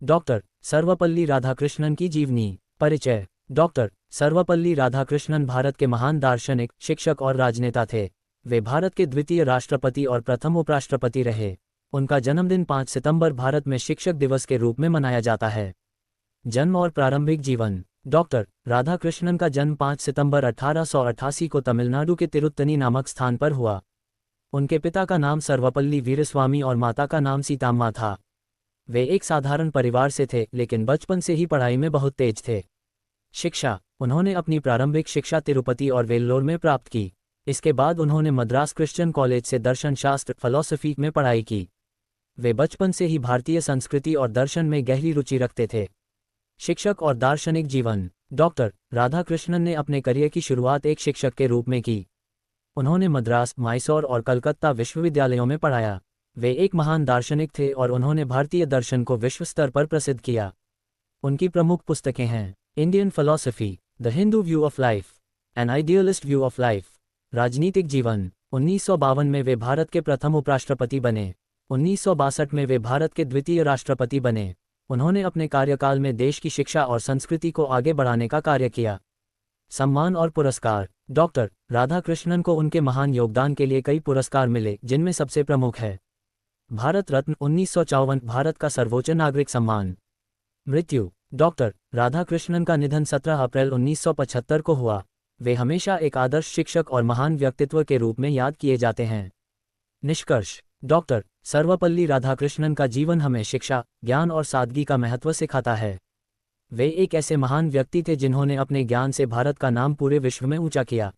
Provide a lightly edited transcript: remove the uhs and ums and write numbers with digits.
Doctor Sarvepalli Radhakrishnan की जीवनी। परिचय। डॉक्टर सर्वपल्ली राधाकृष्णन भारत के महान दार्शनिक, शिक्षक और राजनेता थे। वे भारत के द्वितीय राष्ट्रपति और प्रथम उपराष्ट्रपति रहे। उनका जन्मदिन 5 सितंबर भारत में शिक्षक दिवस के रूप में मनाया जाता है। जन्म और प्रारंभिक जीवन। डॉक्टर राधाकृष्णन का जन्म 5 सितंबर 1888 को तमिलनाडु के तिरुत्तनी नामक स्थान पर हुआ। उनके पिता का नाम सर्वपल्ली वीरस्वामी और माता का नाम सीताम्मा था। वे एक साधारण परिवार से थे, लेकिन बचपन से ही पढ़ाई में बहुत तेज थे। शिक्षा। उन्होंने अपनी प्रारंभिक शिक्षा तिरुपति और वेल्लोर में प्राप्त की। इसके बाद उन्होंने मद्रास क्रिश्चियन कॉलेज से दर्शन शास्त्र फिलॉसफी में पढ़ाई की। वे बचपन से ही भारतीय संस्कृति और दर्शन में गहरी रुचि रखते थे। शिक्षक और दार्शनिक जीवन। डॉक्टर राधाकृष्णन ने अपने करियर की शुरुआत एक शिक्षक के रूप में की। उन्होंने मद्रास, मैसूर और कलकत्ता विश्वविद्यालयों में पढ़ाया। वे एक महान दार्शनिक थे और उन्होंने भारतीय दर्शन को विश्व स्तर पर प्रसिद्ध किया। उनकी प्रमुख पुस्तकें हैं Indian philosophy, the Hindu view of life, an idealist view of life. राजनीतिक जीवन। 1952 में वे भारत के प्रथम उपराष्ट्रपति बने। 1962 में वे भारत के द्वितीय राष्ट्रपति बने। उन्होंने अपने कार्यकाल में देश की शिक्षा और संस्कृति को आगे बढ़ाने का कार्य किया। सम्मान और पुरस्कार। डॉक्टर राधाकृष्णन को उनके महान योगदान के लिए कई पुरस्कार मिले, जिनमें सबसे प्रमुख है भारत रत्न 1954, भारत का सर्वोच्च नागरिक सम्मान। मृत्यु। डॉक्टर राधाकृष्णन का निधन 17 अप्रैल 1975 को हुआ। वे हमेशा एक आदर्श शिक्षक और महान व्यक्तित्व के रूप में याद किए जाते हैं। निष्कर्ष। डॉक्टर सर्वपल्ली राधाकृष्णन का जीवन हमें शिक्षा, ज्ञान और सादगी का महत्व सिखाता है। वे एक ऐसे महान व्यक्ति थे जिन्होंने अपने ज्ञान से भारत का नाम पूरे विश्व में ऊंचा किया।